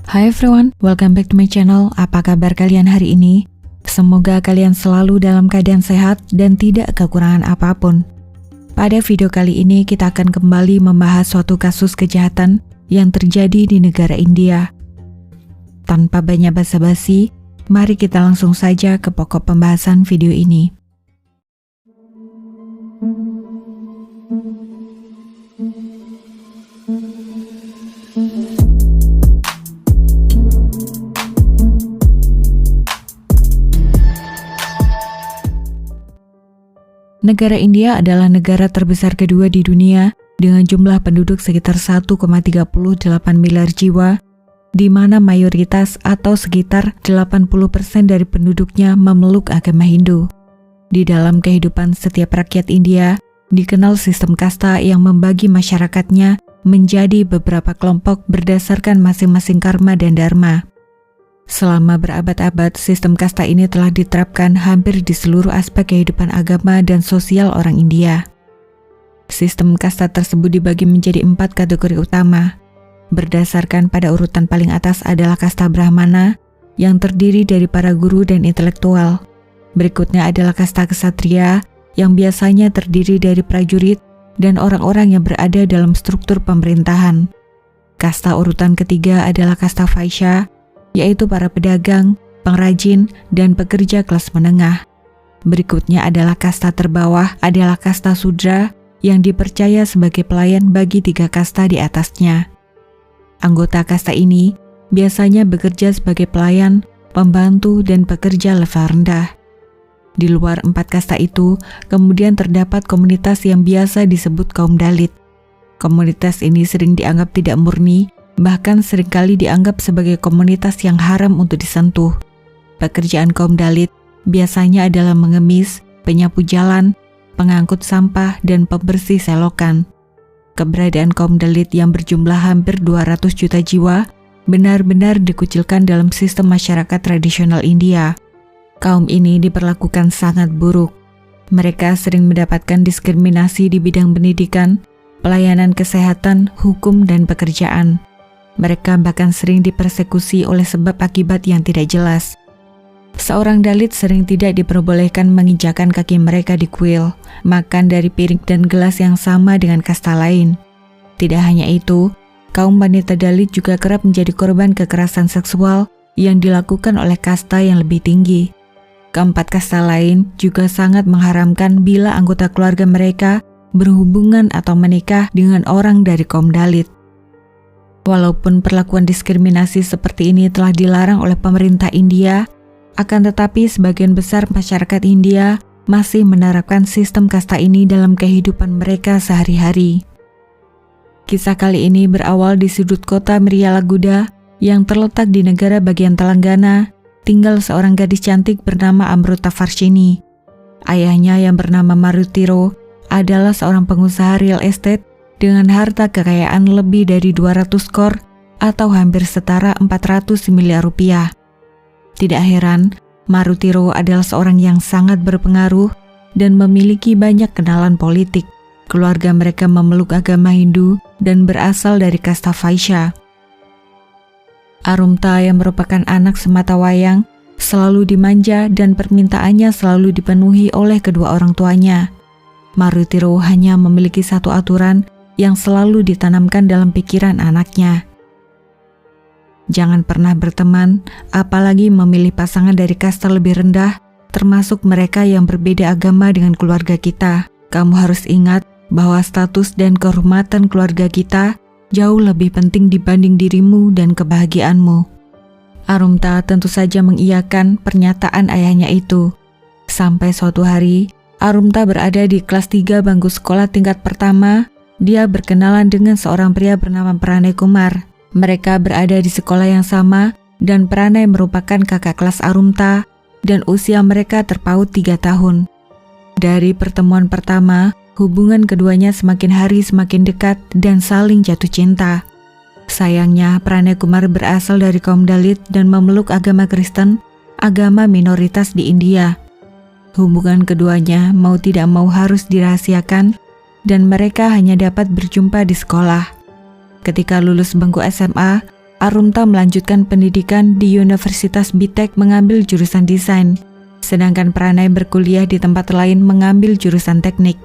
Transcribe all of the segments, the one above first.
Hi everyone, welcome back to my channel. Apa kabar kalian hari ini? Semoga kalian selalu dalam keadaan sehat dan tidak kekurangan apapun. Pada video kali ini kita akan kembali membahas suatu kasus kejahatan yang terjadi di negara India. Tanpa banyak basa-basi, mari kita langsung saja ke pokok pembahasan video ini. Negara India adalah negara terbesar kedua di dunia dengan jumlah penduduk sekitar 1,38 miliar jiwa, di mana mayoritas atau sekitar 80% dari penduduknya memeluk agama Hindu. Di dalam kehidupan setiap rakyat India, dikenal sistem kasta yang membagi masyarakatnya menjadi beberapa kelompok berdasarkan masing-masing karma dan dharma. Selama berabad-abad, sistem kasta ini telah diterapkan hampir di seluruh aspek kehidupan agama dan sosial orang India. Sistem kasta tersebut dibagi menjadi 4 kategori utama. Berdasarkan pada urutan paling atas adalah kasta Brahmana, yang terdiri dari para guru dan intelektual. Berikutnya adalah kasta Ksatria, yang biasanya terdiri dari prajurit dan orang-orang yang berada dalam struktur pemerintahan. Kasta urutan ketiga adalah kasta Vaishya, yaitu para pedagang, pengrajin, dan pekerja kelas menengah. Berikutnya adalah kasta terbawah adalah kasta Sudra yang dipercaya sebagai pelayan bagi 3 kasta di atasnya. Anggota kasta ini biasanya bekerja sebagai pelayan, pembantu, dan pekerja level rendah. Di luar 4 kasta itu, kemudian terdapat komunitas yang biasa disebut kaum Dalit. Komunitas ini sering dianggap tidak murni, bahkan seringkali dianggap sebagai komunitas yang haram untuk disentuh. Pekerjaan kaum Dalit biasanya adalah mengemis, penyapu jalan, pengangkut sampah, dan pembersih selokan. Keberadaan kaum Dalit yang berjumlah hampir 200 juta jiwa benar-benar dikucilkan dalam sistem masyarakat tradisional India. Kaum ini diperlakukan sangat buruk. Mereka sering mendapatkan diskriminasi di bidang pendidikan, pelayanan kesehatan, hukum, dan pekerjaan. Mereka bahkan sering dipersekusi oleh sebab akibat yang tidak jelas. Seorang Dalit sering tidak diperbolehkan menginjakan kaki mereka di kuil, makan dari piring dan gelas yang sama dengan kasta lain. Tidak hanya itu, kaum wanita Dalit juga kerap menjadi korban kekerasan seksual yang dilakukan oleh kasta yang lebih tinggi. Keempat kasta lain juga sangat mengharamkan bila anggota keluarga mereka berhubungan atau menikah dengan orang dari kaum Dalit. Walaupun perlakuan diskriminasi seperti ini telah dilarang oleh pemerintah India, akan tetapi sebagian besar masyarakat India masih menerapkan sistem kasta ini dalam kehidupan mereka sehari-hari. Kisah kali ini berawal di sudut kota Miryalaguda yang terletak di negara bagian Telangana, tinggal seorang gadis cantik bernama Amruta Varshini. Ayahnya yang bernama Marutiro adalah seorang pengusaha real estate dengan harta kekayaan lebih dari 200 kor atau hampir setara 400 miliar rupiah. Tidak heran, Marutiro adalah seorang yang sangat berpengaruh dan memiliki banyak kenalan politik. Keluarga mereka memeluk agama Hindu dan berasal dari kasta Vaishya. Arumta yang merupakan anak sematawayang selalu dimanja dan permintaannya selalu dipenuhi oleh kedua orang tuanya. Marutiro hanya memiliki satu aturan yang selalu ditanamkan dalam pikiran anaknya. Jangan pernah berteman, apalagi memilih pasangan dari kasta lebih rendah, termasuk mereka yang berbeda agama dengan keluarga kita. Kamu harus ingat bahwa status dan kehormatan keluarga kita jauh lebih penting dibanding dirimu dan kebahagiaanmu. Arumta tentu saja mengiyakan pernyataan ayahnya itu. Sampai suatu hari, Arumta berada di kelas 3 bangku sekolah tingkat pertama. Dia berkenalan dengan seorang pria bernama Pranay Kumar. Mereka berada di sekolah yang sama dan Pranay merupakan kakak kelas Arumta dan usia mereka terpaut 3 tahun. Dari pertemuan pertama, hubungan keduanya semakin hari semakin dekat dan saling jatuh cinta. Sayangnya, Pranay Kumar berasal dari kaum Dalit dan memeluk agama Kristen, agama minoritas di India. Hubungan keduanya mau tidak mau harus dirahasiakan dan mereka hanya dapat berjumpa di sekolah. Ketika lulus bangku SMA, Arumta melanjutkan pendidikan di Universitas BITEK mengambil jurusan desain, sedangkan Pranay berkuliah di tempat lain mengambil jurusan teknik.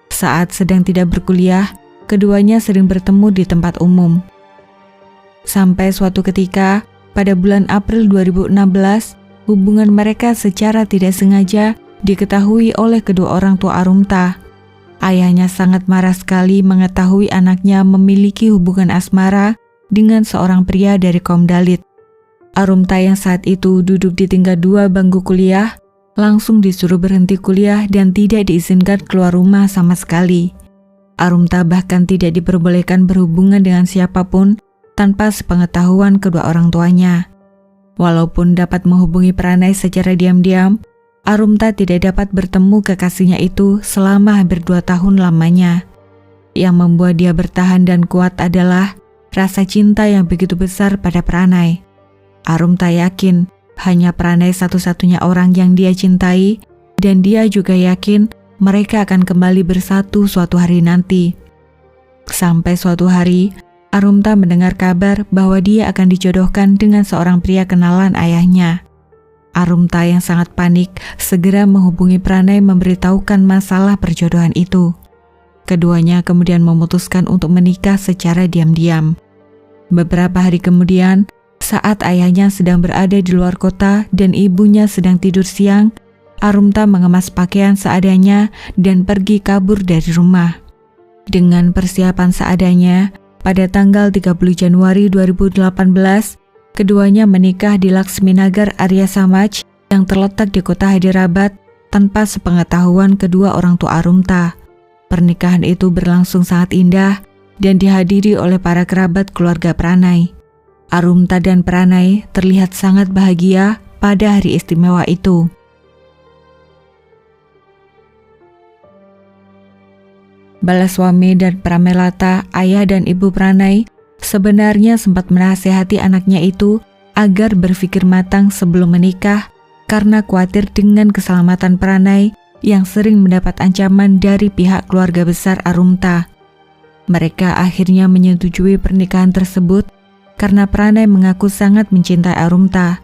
Saat sedang tidak berkuliah, keduanya sering bertemu di tempat umum. Sampai suatu ketika, pada bulan April 2016, hubungan mereka secara tidak sengaja diketahui oleh kedua orang tua Arumta. Ayahnya sangat marah sekali mengetahui anaknya memiliki hubungan asmara dengan seorang pria dari kaum Dalit. Arumta yang saat itu duduk di tingkat 2 bangku kuliah, langsung disuruh berhenti kuliah dan tidak diizinkan keluar rumah sama sekali. Arumta bahkan tidak diperbolehkan berhubungan dengan siapapun tanpa sepengetahuan kedua orang tuanya. Walaupun dapat menghubungi Pranay secara diam-diam, Arumta tidak dapat bertemu kekasihnya itu selama hampir 2 tahun lamanya. Yang membuat dia bertahan dan kuat adalah rasa cinta yang begitu besar pada Pranay. Arumta yakin hanya Pranay satu-satunya orang yang dia cintai, dan dia juga yakin mereka akan kembali bersatu suatu hari nanti. Sampai suatu hari, Arumta mendengar kabar bahwa dia akan dijodohkan dengan seorang pria kenalan ayahnya. Arumta yang sangat panik segera menghubungi Pranay memberitahukan masalah perjodohan itu. Keduanya kemudian memutuskan untuk menikah secara diam-diam. Beberapa hari kemudian, saat ayahnya sedang berada di luar kota dan ibunya sedang tidur siang, Arumta mengemas pakaian seadanya dan pergi kabur dari rumah. Dengan persiapan seadanya, pada tanggal 30 Januari 2018, keduanya menikah di Laksminagar Arya Samaj yang terletak di kota Hyderabad tanpa sepengetahuan kedua orang tua Arumta. Pernikahan itu berlangsung sangat indah dan dihadiri oleh para kerabat keluarga Pranay. Arumta dan Pranay terlihat sangat bahagia pada hari istimewa itu. Balaswami dan Pramelata, ayah dan ibu Pranay, sebenarnya sempat menasihati anaknya itu agar berpikir matang sebelum menikah karena khawatir dengan keselamatan Pranay yang sering mendapat ancaman dari pihak keluarga besar Arumta. Mereka akhirnya menyetujui pernikahan tersebut karena Pranay mengaku sangat mencintai Arumta.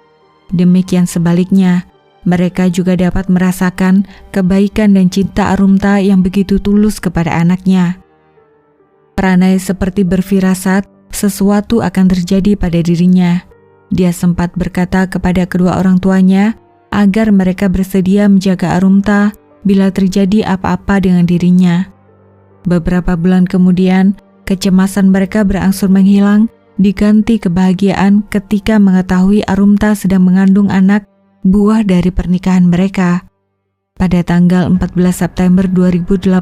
Demikian sebaliknya, mereka juga dapat merasakan kebaikan dan cinta Arumta yang begitu tulus kepada anaknya. Pranay seperti berfirasat sesuatu akan terjadi pada dirinya. Dia sempat berkata kepada kedua orang tuanya agar mereka bersedia menjaga Arumta bila terjadi apa-apa dengan dirinya. Beberapa bulan kemudian, kecemasan mereka berangsur menghilang, diganti kebahagiaan ketika mengetahui Arumta sedang mengandung anak buah dari pernikahan mereka. Pada tanggal 14 September 2018,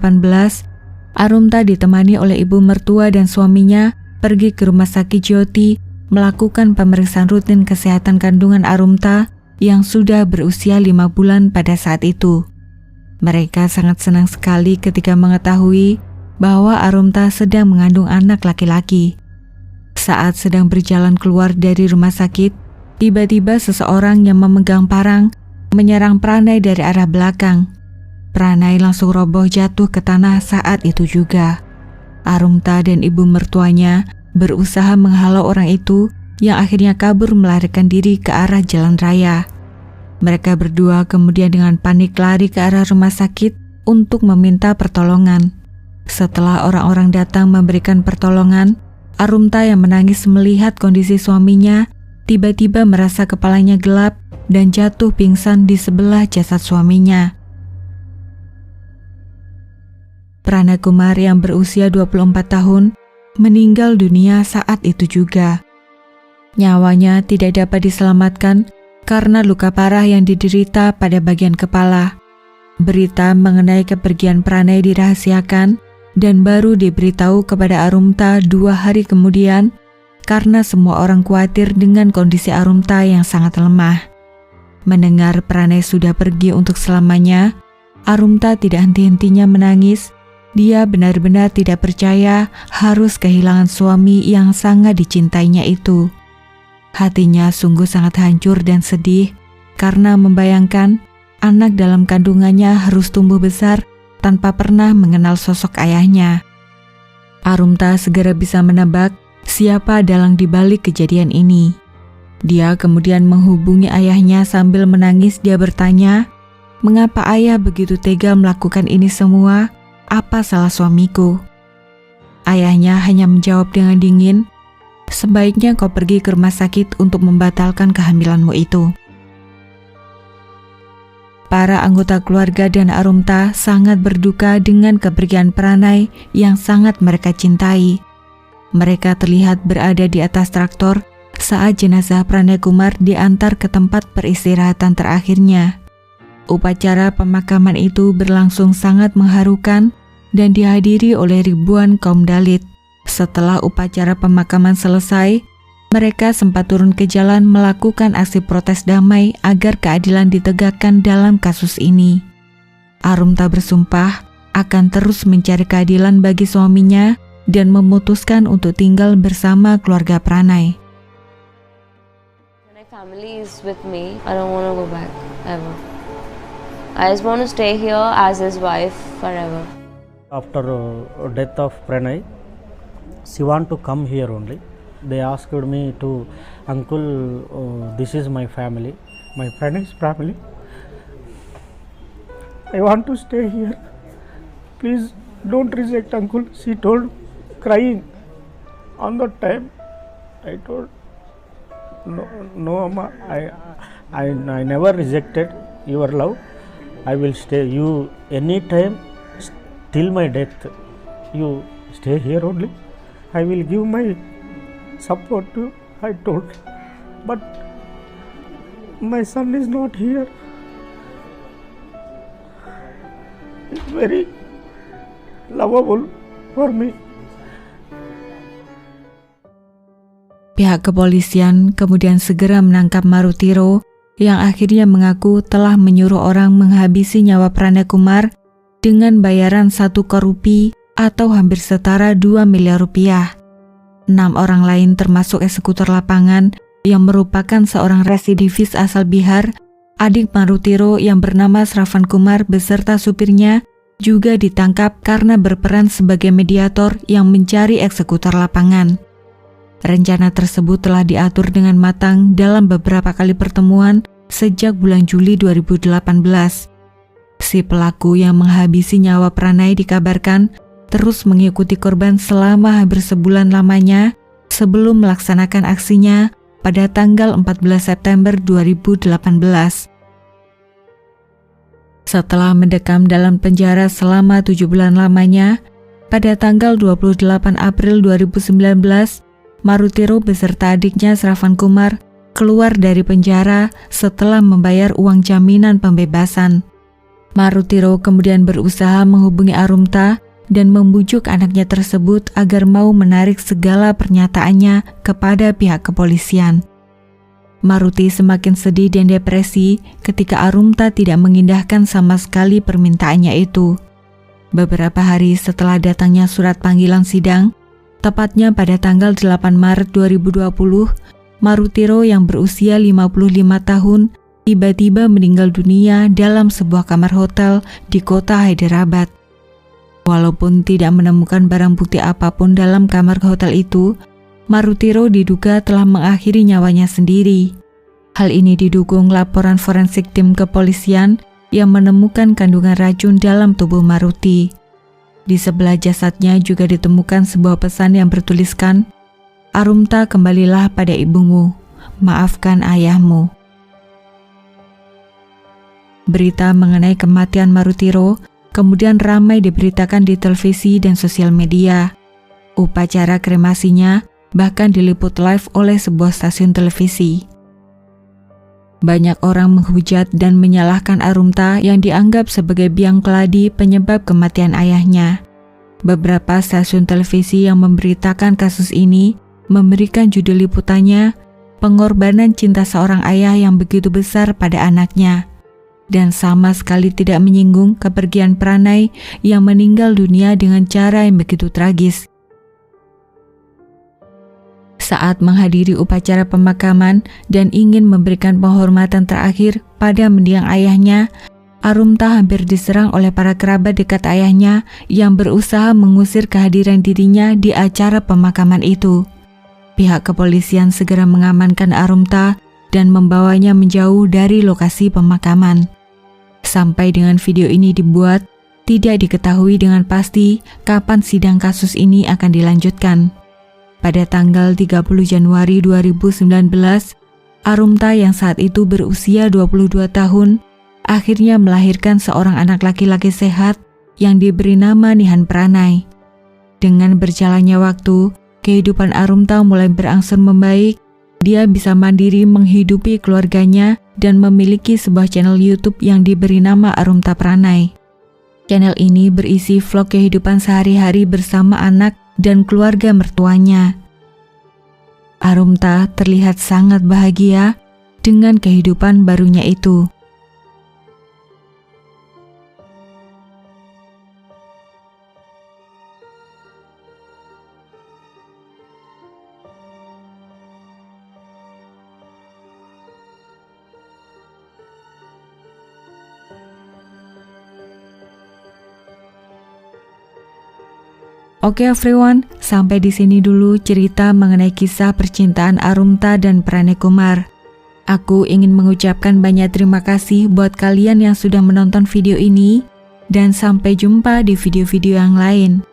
Arumta ditemani oleh ibu mertua dan suaminya pergi ke rumah sakit Jyoti melakukan pemeriksaan rutin kesehatan kandungan Arumta yang sudah berusia 5 bulan pada saat itu. Mereka sangat senang sekali ketika mengetahui bahwa Arumta sedang mengandung anak laki-laki. Saat sedang berjalan keluar dari rumah sakit, tiba-tiba seseorang yang memegang parang menyerang Pranay dari arah belakang. Pranay langsung roboh jatuh ke tanah saat itu juga. Arumta dan ibu mertuanya berusaha menghalau orang itu yang akhirnya kabur melarikan diri ke arah jalan raya. Mereka berdua kemudian dengan panik lari ke arah rumah sakit untuk meminta pertolongan. Setelah orang-orang datang memberikan pertolongan, Arumta yang menangis melihat kondisi suaminya tiba-tiba merasa kepalanya gelap dan jatuh pingsan di sebelah jasad suaminya. Pranakumar yang berusia 24 tahun meninggal dunia saat itu juga. Nyawanya tidak dapat diselamatkan karena luka parah yang diderita pada bagian kepala. Berita mengenai kepergian Pranay dirahasiakan dan baru diberitahu kepada Arumta 2 hari kemudian karena semua orang khawatir dengan kondisi Arumta yang sangat lemah. Mendengar Pranay sudah pergi untuk selamanya, Arumta tidak henti-hentinya menangis. Dia benar-benar tidak percaya harus kehilangan suami yang sangat dicintainya itu. Hatinya sungguh sangat hancur dan sedih karena membayangkan anak dalam kandungannya harus tumbuh besar tanpa pernah mengenal sosok ayahnya. Arumta segera bisa menebak siapa dalang dibalik kejadian ini. Dia kemudian menghubungi ayahnya sambil menangis. Dia bertanya, "Mengapa ayah begitu tega melakukan ini semua? Apa salah suamiku?" Ayahnya hanya menjawab dengan dingin, "Sebaiknya kau pergi ke rumah sakit untuk membatalkan kehamilanmu itu." Para anggota keluarga dan Arumta sangat berduka dengan kepergian Pranay yang sangat mereka cintai. Mereka terlihat berada di atas traktor saat jenazah Pranay Kumar diantar ke tempat peristirahatan terakhirnya. Upacara pemakaman itu berlangsung sangat mengharukan dan dihadiri oleh ribuan kaum Dalit. Setelah upacara pemakaman selesai, mereka sempat turun ke jalan melakukan aksi protes damai agar keadilan ditegakkan dalam kasus ini. Arumta bersumpah akan terus mencari keadilan bagi suaminya dan memutuskan untuk tinggal bersama keluarga Pranay. My family is with me. I don't want to go back ever. I just want to stay here as his wife forever. After death of Pranay, she want to come here only. They asked me to, "Uncle, this is my family, my Pranay's family. I want to stay here. Please don't reject, Uncle." She told, crying. On that time, I told, No, Amma, I never rejected your love. I will stay you anytime till my death. You stay here only. I will give my support to you, I told. But my son is not here. It's very lovable for me. Pihak kepolisian kemudian segera menangkap Marutiro yang akhirnya mengaku telah menyuruh orang menghabisi nyawa Pranay Kumar dengan bayaran 1 crore rupiah atau hampir setara 2 miliar rupiah. 6 orang lain termasuk eksekutor lapangan yang merupakan seorang residivis asal Bihar, adik Marutiro yang bernama Shravan Kumar beserta supirnya juga ditangkap karena berperan sebagai mediator yang mencari eksekutor lapangan. Rencana tersebut telah diatur dengan matang dalam beberapa kali pertemuan sejak bulan Juli 2018. Si pelaku yang menghabisi nyawa Pranay dikabarkan terus mengikuti korban selama hampir sebulan lamanya sebelum melaksanakan aksinya pada tanggal 14 September 2018. Setelah mendekam dalam penjara selama 7 bulan lamanya, pada tanggal 28 April 2019, Marutiro beserta adiknya Shravan Kumar keluar dari penjara setelah membayar uang jaminan pembebasan. Marutiro kemudian berusaha menghubungi Arumta dan membujuk anaknya tersebut agar mau menarik segala pernyataannya kepada pihak kepolisian. Maruti semakin sedih dan depresi ketika Arumta tidak mengindahkan sama sekali permintaannya itu. Beberapa hari setelah datangnya surat panggilan sidang, tepatnya pada tanggal 8 Maret 2020, Marutiro yang berusia 55 tahun tiba-tiba meninggal dunia dalam sebuah kamar hotel di kota Hyderabad. Walaupun tidak menemukan barang bukti apapun dalam kamar hotel itu, Marutiro diduga telah mengakhiri nyawanya sendiri. Hal ini didukung laporan forensik tim kepolisian yang menemukan kandungan racun dalam tubuh Maruti. Di sebelah jasadnya juga ditemukan sebuah pesan yang bertuliskan, "Arumta, kembalilah pada ibumu, maafkan ayahmu." Berita mengenai kematian Marutiro kemudian ramai diberitakan di televisi dan sosial media. Upacara kremasinya bahkan diliput live oleh sebuah stasiun televisi. Banyak orang menghujat dan menyalahkan Arumta yang dianggap sebagai biang keladi penyebab kematian ayahnya. Beberapa stasiun televisi yang memberitakan kasus ini memberikan judul liputannya "Pengorbanan Cinta Seorang Ayah yang Begitu Besar pada Anaknya", dan sama sekali tidak menyinggung kepergian Pranay yang meninggal dunia dengan cara yang begitu tragis. Saat menghadiri upacara pemakaman dan ingin memberikan penghormatan terakhir pada mendiang ayahnya, Arumta hampir diserang oleh para kerabat dekat ayahnya yang berusaha mengusir kehadiran dirinya di acara pemakaman itu. Pihak kepolisian segera mengamankan Arumta dan membawanya menjauh dari lokasi pemakaman. Sampai dengan video ini dibuat, tidak diketahui dengan pasti kapan sidang kasus ini akan dilanjutkan. Pada tanggal 30 Januari 2019, Arumta yang saat itu berusia 22 tahun akhirnya melahirkan seorang anak laki-laki sehat yang diberi nama Nihan Pranay. Dengan berjalannya waktu, kehidupan Arumta mulai berangsur membaik. Dia bisa mandiri menghidupi keluarganya dan memiliki sebuah channel YouTube yang diberi nama Arumta Pranay. Channel ini berisi vlog kehidupan sehari-hari bersama anak dan keluarga mertuanya. Arumta terlihat sangat bahagia dengan kehidupan barunya itu. Oke everyone, sampai di sini dulu cerita mengenai kisah percintaan Arumta dan Pranay Kumar. Aku ingin mengucapkan banyak terima kasih buat kalian yang sudah menonton video ini, dan sampai jumpa di video-video yang lain.